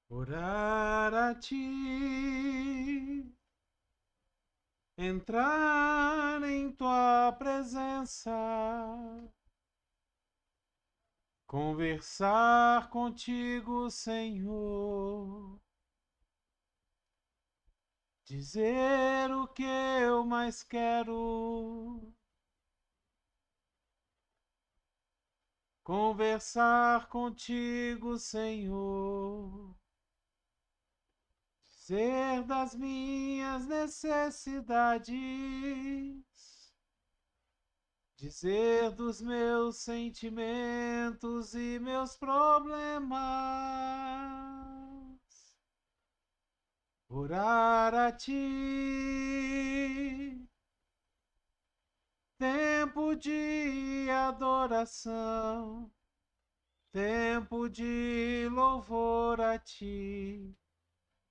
Orar a ti, entrar em tua presença, conversar contigo, Senhor, dizer o que eu mais quero, conversar contigo, Senhor, dizer das minhas necessidades, dizer dos meus sentimentos e meus problemas, orar a ti, tempo de adoração, tempo de louvor a ti,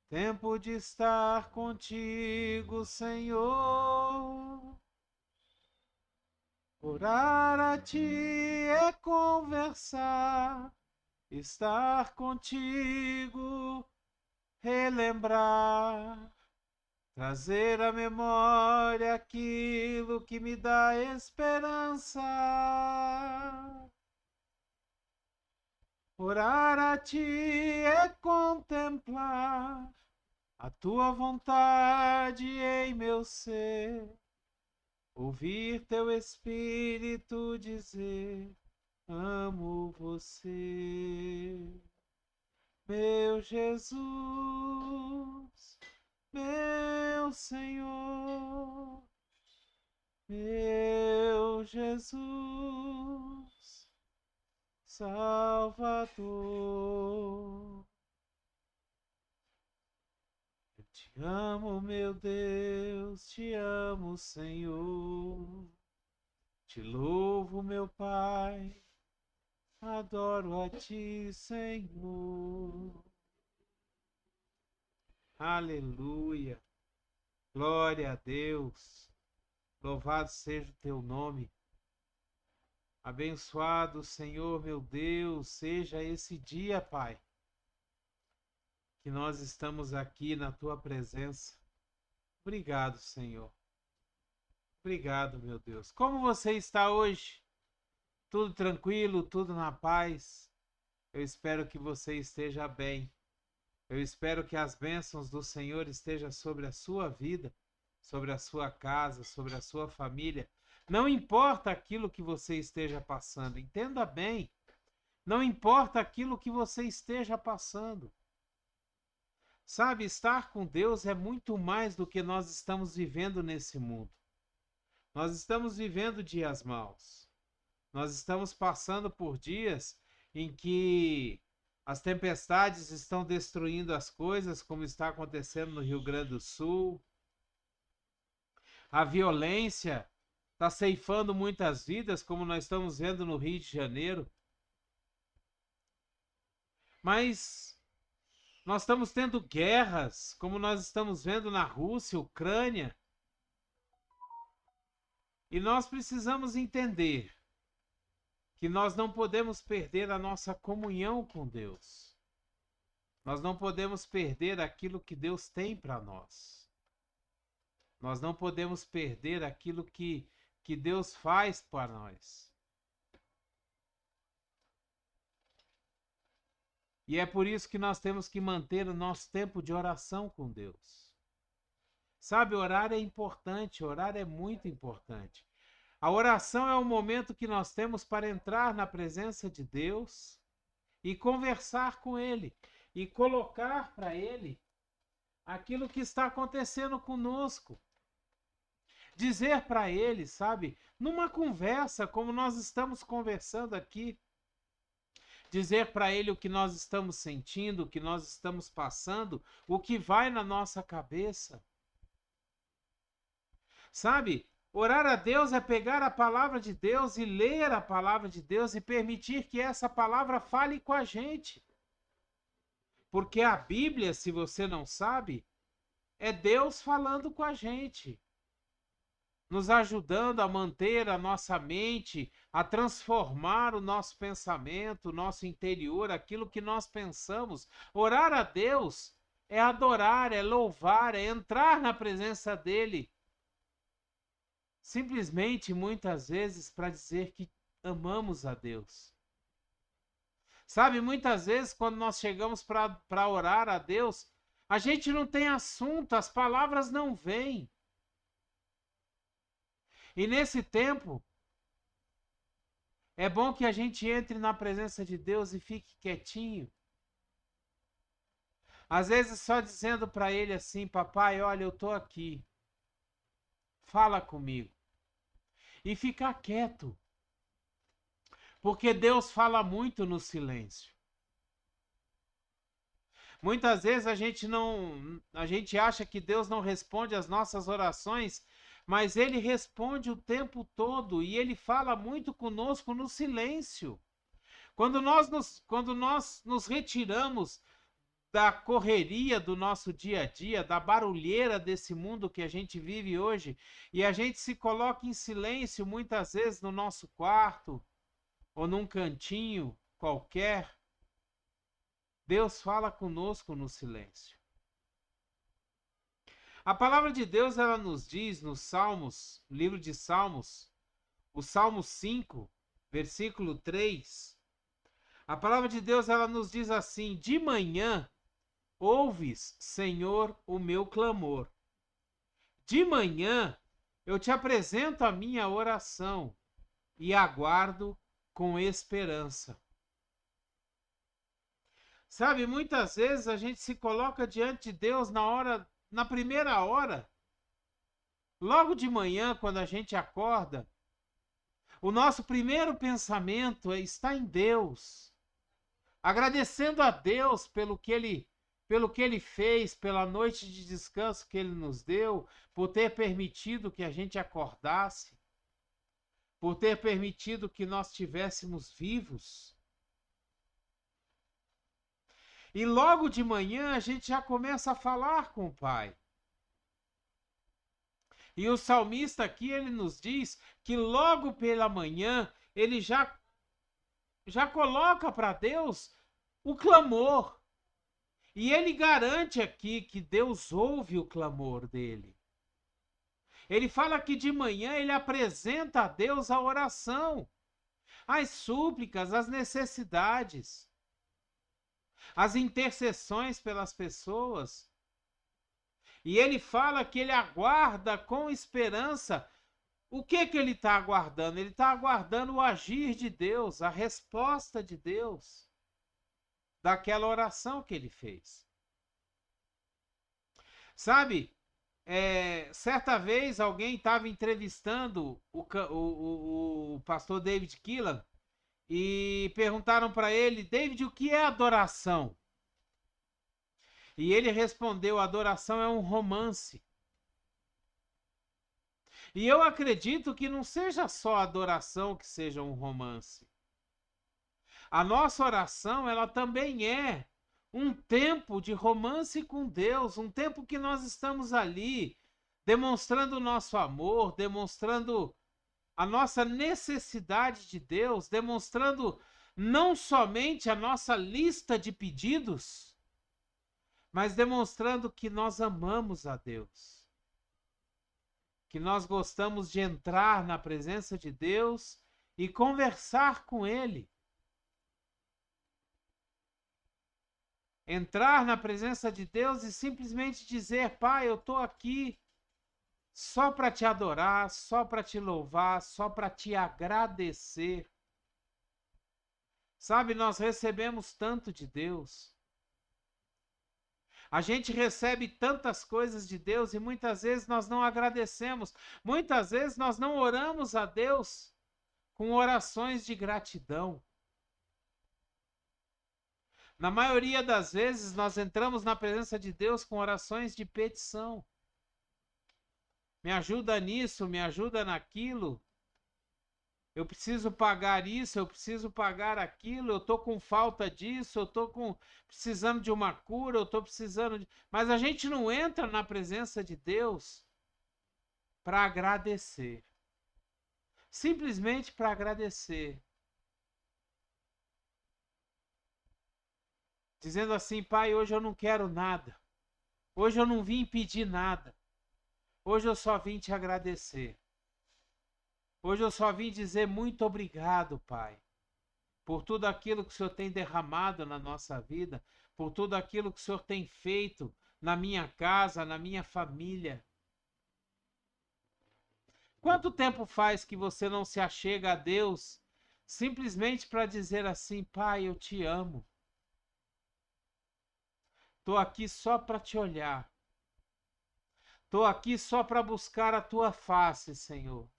tempo de estar contigo, Senhor. Orar a ti é conversar, estar contigo, relembrar, trazer à memória aquilo que me dá esperança. Orar a ti é contemplar a tua vontade em meu ser, ouvir teu espírito dizer: amo você, meu Jesus, meu Senhor, meu Jesus, Salvador. Eu te amo, meu Deus, te amo, Senhor. Te louvo, meu Pai, adoro a ti, Senhor. Aleluia, glória a Deus, louvado seja o teu nome. Abençoado, Senhor, meu Deus, seja esse dia, Pai, que nós estamos aqui na tua presença. Obrigado, Senhor. Obrigado, meu Deus. Como você está hoje? Tudo tranquilo, tudo na paz? Eu espero que você esteja bem. Eu espero que as bênçãos do Senhor estejam sobre a sua vida, sobre a sua casa, sobre a sua família. Não importa aquilo que você esteja passando, entenda bem. Não importa aquilo que você esteja passando. Sabe, estar com Deus é muito mais do que nós estamos vivendo nesse mundo. Nós estamos vivendo dias maus. Nós estamos passando por dias em que as tempestades estão destruindo as coisas, como está acontecendo no Rio Grande do Sul. A violência está ceifando muitas vidas, como nós estamos vendo no Rio de Janeiro. Mas nós estamos tendo guerras, como nós estamos vendo na Rússia, Ucrânia. E nós precisamos entender que nós não podemos perder a nossa comunhão com Deus. Nós não podemos perder aquilo que Deus tem para nós. Nós não podemos perder aquilo que Deus faz para nós. E é por isso que nós temos que manter o nosso tempo de oração com Deus. Sabe, orar é importante, orar é muito importante. A oração é o momento que nós temos para entrar na presença de Deus e conversar com Ele e colocar para Ele aquilo que está acontecendo conosco. Dizer para Ele, sabe, numa conversa como nós estamos conversando aqui, dizer para Ele o que nós estamos sentindo, o que nós estamos passando, o que vai na nossa cabeça. Sabe, orar a Deus é pegar a palavra de Deus e ler a palavra de Deus e permitir que essa palavra fale com a gente. Porque a Bíblia, se você não sabe, é Deus falando com a gente. nos ajudando a manter a nossa mente, a transformar o nosso pensamento, o nosso interior, aquilo que nós pensamos. Orar a Deus é adorar, é louvar, é entrar na presença dele. Simplesmente, muitas vezes, para dizer que amamos a Deus. Sabe, muitas vezes, quando nós chegamos para orar a Deus, a gente não tem assunto, as palavras não vêm. E nesse tempo, é bom que a gente entre na presença de Deus e fique quietinho. Às vezes só dizendo para ele assim: papai, olha, eu estou aqui. Fala comigo. E ficar quieto. Porque Deus fala muito no silêncio. Muitas vezes a gente acha que Deus não responde às nossas orações, mas ele responde o tempo todo e ele fala muito conosco no silêncio. Quando nós nos retiramos da correria do nosso dia a dia, da barulheira desse mundo que a gente vive hoje, e a gente se coloca em silêncio muitas vezes no nosso quarto ou num cantinho qualquer, Deus fala conosco no silêncio. A palavra de Deus, ela nos diz nos Salmos, livro de Salmos, o Salmo 5, versículo 3, a palavra de Deus, ela nos diz assim: de manhã ouves, Senhor, o meu clamor. De manhã eu te apresento a minha oração e aguardo com esperança. Sabe, muitas vezes a gente se coloca diante de Deus na primeira hora. Logo de manhã, quando a gente acorda, o nosso primeiro pensamento está em Deus. Agradecendo a Deus pelo que Ele fez, pela noite de descanso que Ele nos deu, por ter permitido que a gente acordasse, por ter permitido que nós estivéssemos vivos. E logo de manhã a gente já começa a falar com o Pai. E o salmista aqui, ele nos diz que logo pela manhã ele já coloca para Deus o clamor. E ele garante aqui que Deus ouve o clamor dele. Ele fala que de manhã ele apresenta a Deus a oração, as súplicas, as necessidades, as intercessões pelas pessoas. E ele fala que ele aguarda com esperança. O que ele está aguardando? Ele está aguardando o agir de Deus, a resposta de Deus daquela oração que ele fez. Sabe, certa vez alguém estava entrevistando o pastor David Keelan e perguntaram para ele: David, o que é adoração? E ele respondeu: adoração é um romance. E eu acredito que não seja só adoração que seja um romance. A nossa oração, ela também é um tempo de romance com Deus, um tempo que nós estamos ali demonstrando o nosso amor, demonstrando a nossa necessidade de Deus, demonstrando não somente a nossa lista de pedidos, mas demonstrando que nós amamos a Deus, que nós gostamos de entrar na presença de Deus e conversar com Ele. Entrar na presença de Deus e simplesmente dizer: Pai, eu estou aqui só para te adorar, só para te louvar, só para te agradecer. Sabe, nós recebemos tanto de Deus. A gente recebe tantas coisas de Deus e muitas vezes nós não agradecemos. Muitas vezes nós não oramos a Deus com orações de gratidão. Na maioria das vezes nós entramos na presença de Deus com orações de petição. Me ajuda nisso, me ajuda naquilo. Eu preciso pagar isso, eu preciso pagar aquilo, eu estou com falta disso, eu estou precisando de uma cura, eu estou precisando de... Mas a gente não entra na presença de Deus para agradecer. Simplesmente para agradecer. Dizendo assim: Pai, hoje eu não quero nada. Hoje eu não vim pedir nada. Hoje eu só vim te agradecer. Hoje eu só vim dizer muito obrigado, Pai, por tudo aquilo que o Senhor tem derramado na nossa vida, por tudo aquilo que o Senhor tem feito na minha casa, na minha família. Quanto tempo faz que você não se achega a Deus simplesmente para dizer assim: Pai, eu te amo. Estou aqui só para te olhar. Estou aqui só para buscar a tua face, Senhor.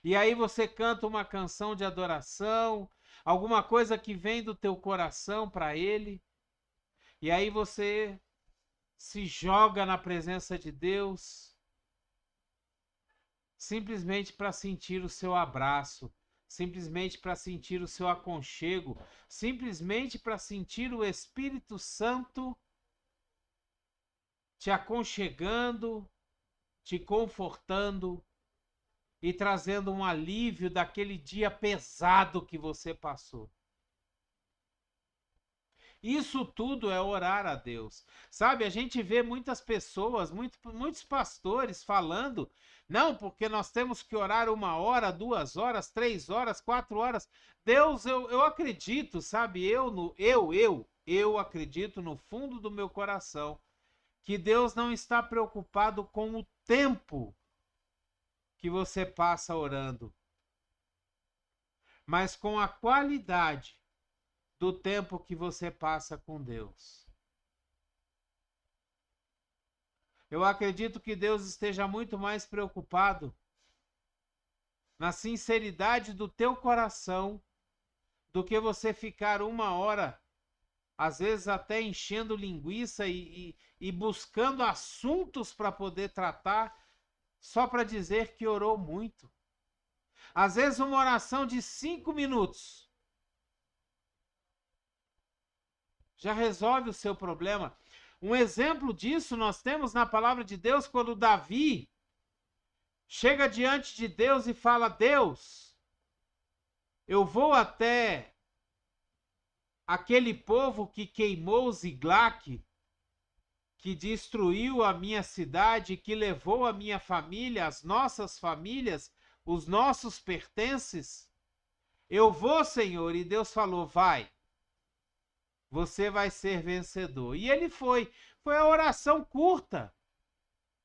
E aí você canta uma canção de adoração, alguma coisa que vem do teu coração para Ele. E aí você se joga na presença de Deus, simplesmente para sentir o seu abraço, simplesmente para sentir o seu aconchego, simplesmente para sentir o Espírito Santo te aconchegando, te confortando e trazendo um alívio daquele dia pesado que você passou. Isso tudo é orar a Deus. Sabe, a gente vê muitas pessoas, muitos pastores falando: não, porque nós temos que orar 1 hora, 2 horas, 3 horas, 4 horas. Deus, eu acredito, sabe, eu acredito no fundo do meu coração que Deus não está preocupado com o tempo que você passa orando, mas com a qualidade do tempo que você passa com Deus. Eu acredito que Deus esteja muito mais preocupado na sinceridade do teu coração do que você ficar 1 hora, às vezes até enchendo linguiça e buscando assuntos para poder tratar, só para dizer que orou muito. Às vezes uma oração de 5 minutos já resolve o seu problema. Um exemplo disso nós temos na palavra de Deus quando Davi chega diante de Deus e fala: Deus, eu vou até aquele povo que queimou Ziglague, que destruiu a minha cidade, que levou a minha família, as nossas famílias, os nossos pertences. Eu vou, Senhor. E Deus falou: vai. Você vai ser vencedor. E ele foi. Foi a oração curta.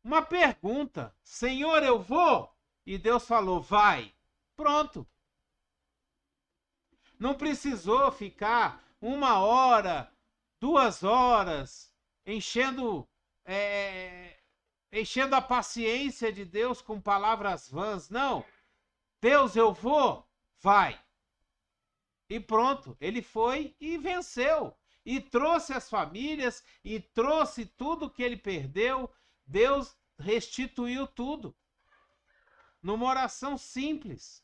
Uma pergunta: Senhor, eu vou? E Deus falou: vai. Pronto. Não precisou ficar 1 hora, 2 horas, enchendo a paciência de Deus com palavras vãs. Não. Deus, eu vou? Vai. E pronto. Ele foi e venceu. E trouxe as famílias, e trouxe tudo que ele perdeu. Deus restituiu tudo. Numa oração simples.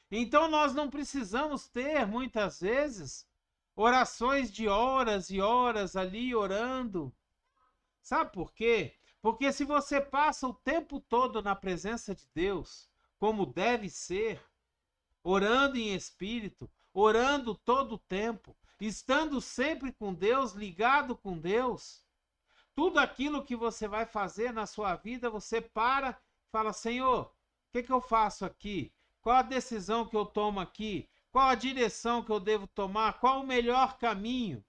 Então nós não precisamos ter, muitas vezes, orações de horas e horas ali orando. Sabe por quê? Porque se você passa o tempo todo na presença de Deus, como deve ser, orando em espírito, orando todo o tempo, estando sempre com Deus, ligado com Deus, tudo aquilo que você vai fazer na sua vida, você para e fala: Senhor, o que eu faço aqui? Qual a decisão que eu tomo aqui? Qual a direção que eu devo tomar? Qual o melhor caminho?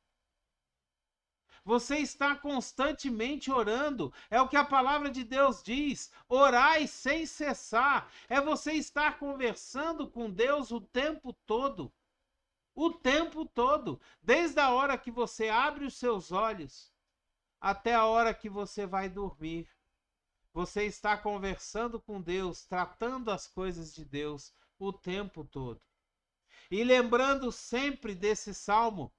Você está constantemente orando. É o que a palavra de Deus diz. Orai sem cessar. É você estar conversando com Deus o tempo todo. O tempo todo. Desde a hora que você abre os seus olhos até a hora que você vai dormir. Você está conversando com Deus, tratando as coisas de Deus o tempo todo. E lembrando sempre desse salmo,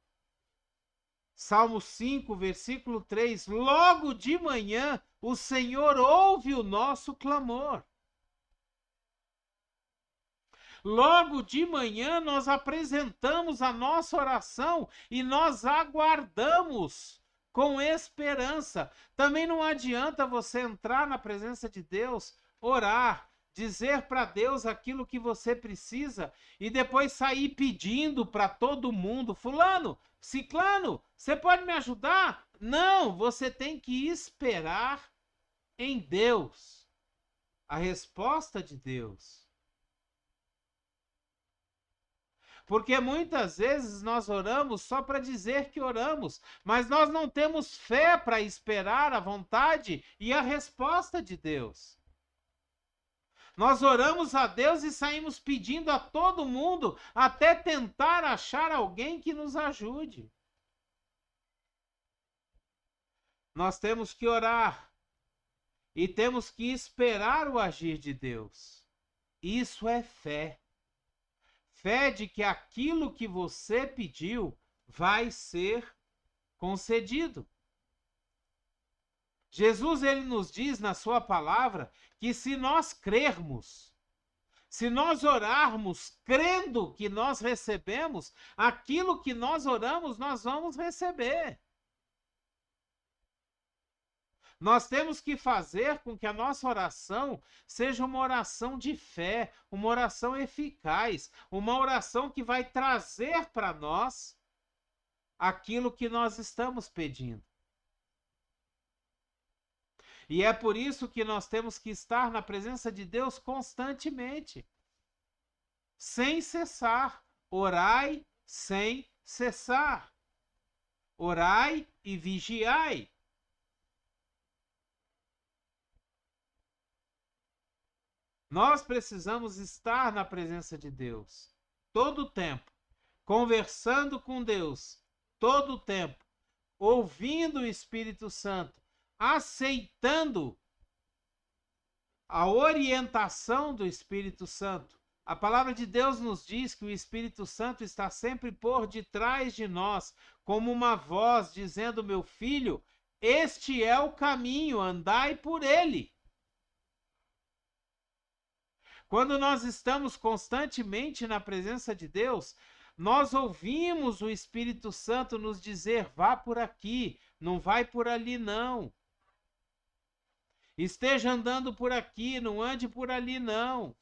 Salmo 5, versículo 3, logo de manhã o Senhor ouve o nosso clamor. Logo de manhã nós apresentamos a nossa oração e nós aguardamos com esperança. Também não adianta você entrar na presença de Deus, orar, dizer para Deus aquilo que você precisa e depois sair pedindo para todo mundo: fulano, ciclano, você pode me ajudar? Não, você tem que esperar em Deus, a resposta de Deus. Porque muitas vezes nós oramos só para dizer que oramos, mas nós não temos fé para esperar a vontade e a resposta de Deus. Nós oramos a Deus e saímos pedindo a todo mundo até tentar achar alguém que nos ajude. Nós temos que orar e temos que esperar o agir de Deus. Isso é fé. Fé de que aquilo que você pediu vai ser concedido. Jesus, ele nos diz na sua palavra que se nós crermos, se nós orarmos crendo que nós recebemos, aquilo que nós oramos, nós vamos receber. Nós temos que fazer com que a nossa oração seja uma oração de fé, uma oração eficaz, uma oração que vai trazer para nós aquilo que nós estamos pedindo. E é por isso que nós temos que estar na presença de Deus constantemente, sem cessar. Orai sem cessar. Orai e vigiai. Nós precisamos estar na presença de Deus todo o tempo, conversando com Deus todo o tempo, ouvindo o Espírito Santo, aceitando a orientação do Espírito Santo. A palavra de Deus nos diz que o Espírito Santo está sempre por detrás de nós, como uma voz dizendo: meu filho, este é o caminho, andai por ele. Quando nós estamos constantemente na presença de Deus, nós ouvimos o Espírito Santo nos dizer: vá por aqui, não vai por ali não. Esteja andando por aqui, não ande por ali não.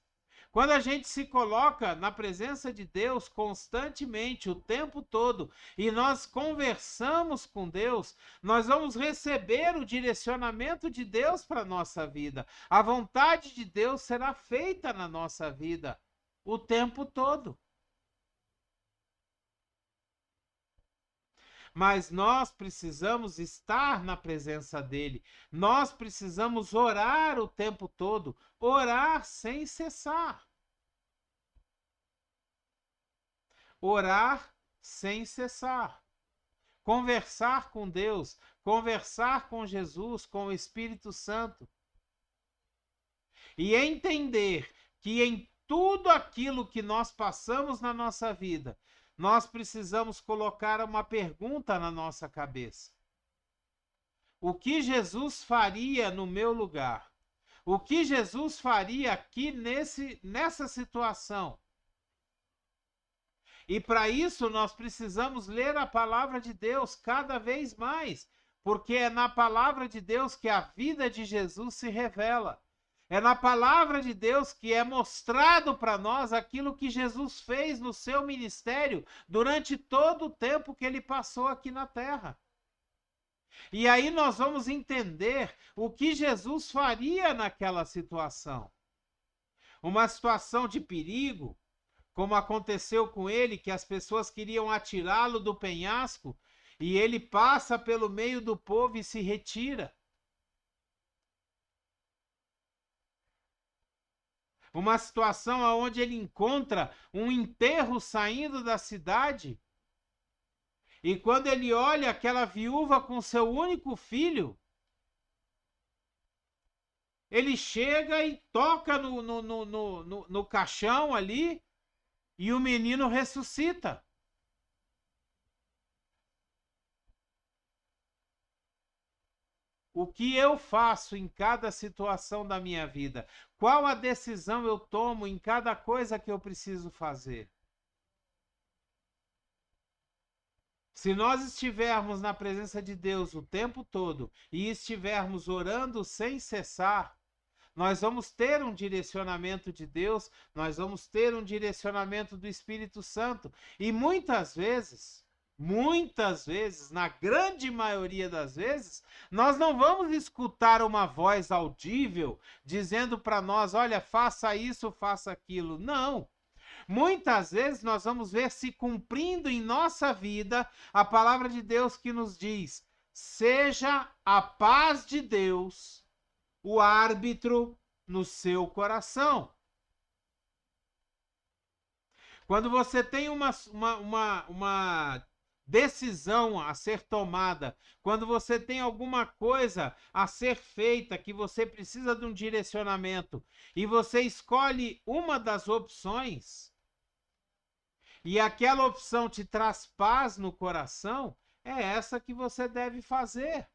Quando a gente se coloca na presença de Deus constantemente, o tempo todo, e nós conversamos com Deus, nós vamos receber o direcionamento de Deus para a nossa vida. A vontade de Deus será feita na nossa vida o tempo todo. Mas nós precisamos estar na presença dele. Nós precisamos orar o tempo todo, orar sem cessar. Orar sem cessar. Conversar com Deus, conversar com Jesus, com o Espírito Santo. E entender que em tudo aquilo que nós passamos na nossa vida, nós precisamos colocar uma pergunta na nossa cabeça. O que Jesus faria no meu lugar? O que Jesus faria aqui nessa situação? E para isso nós precisamos ler a palavra de Deus cada vez mais, porque é na palavra de Deus que a vida de Jesus se revela. É na palavra de Deus que é mostrado para nós aquilo que Jesus fez no seu ministério durante todo o tempo que ele passou aqui na terra. E aí nós vamos entender o que Jesus faria naquela situação. Uma situação de perigo, como aconteceu com ele, que as pessoas queriam atirá-lo do penhasco, e ele passa pelo meio do povo e se retira. Uma situação onde ele encontra um enterro saindo da cidade, e quando ele olha aquela viúva com seu único filho, ele chega e toca no caixão ali, e o menino ressuscita. O que eu faço em cada situação da minha vida? Qual a decisão eu tomo em cada coisa que eu preciso fazer? Se nós estivermos na presença de Deus o tempo todo e estivermos orando sem cessar, nós vamos ter um direcionamento de Deus, nós vamos ter um direcionamento do Espírito Santo. E muitas vezes, na grande maioria das vezes, nós não vamos escutar uma voz audível dizendo para nós, olha, faça isso, faça aquilo. Não. Muitas vezes nós vamos ver se cumprindo em nossa vida a palavra de Deus que nos diz: seja a paz de Deus o árbitro no seu coração. Quando você tem uma decisão a ser tomada, quando você tem alguma coisa a ser feita, que você precisa de um direcionamento, e você escolhe uma das opções, e aquela opção te traz paz no coração, é essa que você deve fazer.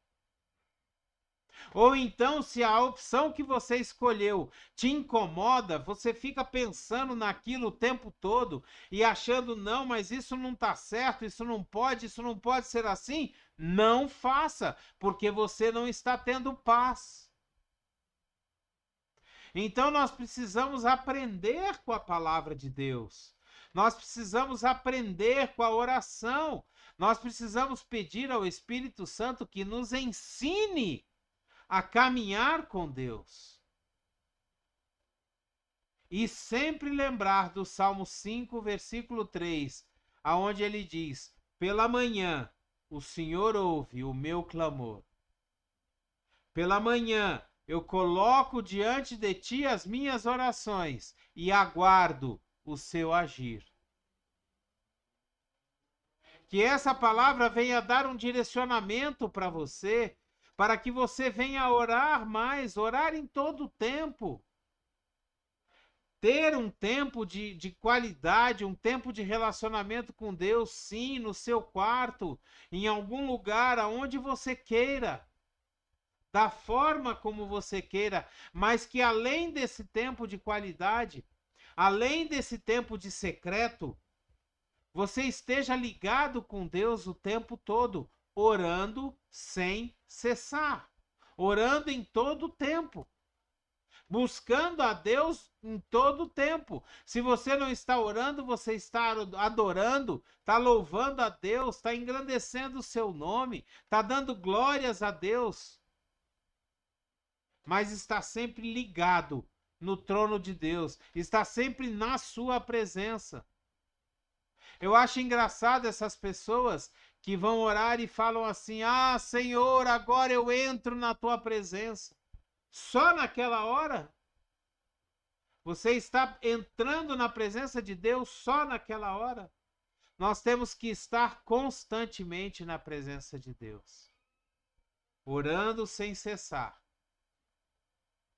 Ou então, se a opção que você escolheu te incomoda, você fica pensando naquilo o tempo todo e achando, não, mas isso não está certo, isso não pode ser assim. Não faça, porque você não está tendo paz. Então, nós precisamos aprender com a palavra de Deus. Nós precisamos aprender com a oração. Nós precisamos pedir ao Espírito Santo que nos ensine a caminhar com Deus. E sempre lembrar do Salmo 5, versículo 3, aonde ele diz: pela manhã o Senhor ouve o meu clamor. Pela manhã eu coloco diante de ti as minhas orações e aguardo o seu agir. Que essa palavra venha dar um direcionamento para você, para que você venha orar mais, orar em todo o tempo. Ter um tempo de qualidade, um tempo de relacionamento com Deus, sim, no seu quarto, em algum lugar aonde você queira, da forma como você queira, mas que além desse tempo de qualidade, além desse tempo de secreto, você esteja ligado com Deus o tempo todo, orando sem cessar, orando em todo o tempo, buscando a Deus em todo o tempo. Se você não está orando, você está adorando, está louvando a Deus, está engrandecendo o seu nome, está dando glórias a Deus, mas está sempre ligado no trono de Deus, está sempre na sua presença. Eu acho engraçado essas pessoas que vão orar e falam assim: ah, Senhor, agora eu entro na tua presença. Só naquela hora? Você está entrando na presença de Deus só naquela hora? Nós temos que estar constantemente na presença de Deus, orando sem cessar,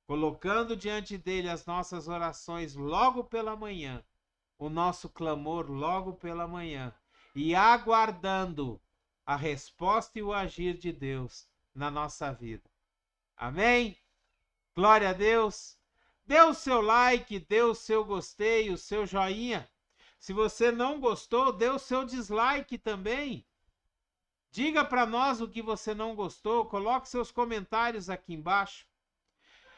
colocando diante dele as nossas orações logo pela manhã, o nosso clamor logo pela manhã, e aguardando a resposta e o agir de Deus na nossa vida. Amém? Glória a Deus. Dê o seu like, dê o seu gostei, o seu joinha. Se você não gostou, dê o seu dislike também. Diga para nós o que você não gostou, coloque seus comentários aqui embaixo.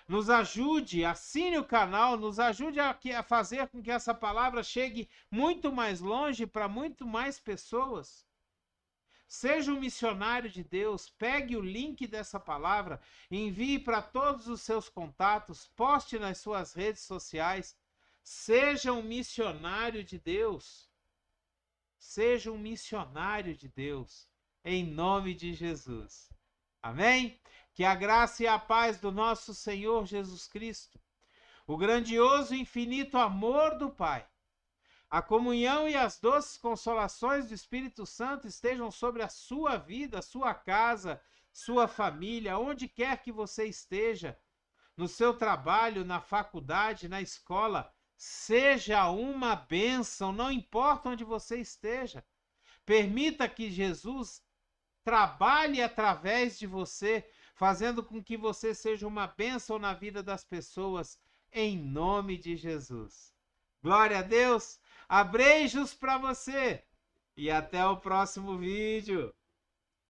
Nos ajude, assine o canal, nos ajude a fazer com que essa palavra chegue muito mais longe para muito mais pessoas. Seja um missionário de Deus, pegue o link dessa palavra, envie para todos os seus contatos, poste nas suas redes sociais. Seja um missionário de Deus. Seja um missionário de Deus, em nome de Jesus. Amém? Que a graça e a paz do nosso Senhor Jesus Cristo, o grandioso e infinito amor do Pai, a comunhão e as doces consolações do Espírito Santo estejam sobre a sua vida, sua casa, sua família, onde quer que você esteja, no seu trabalho, na faculdade, na escola. Seja uma bênção, não importa onde você esteja. Permita que Jesus trabalhe através de você, fazendo com que você seja uma bênção na vida das pessoas, em nome de Jesus. Glória a Deus. Abreijos para você. E até o próximo vídeo.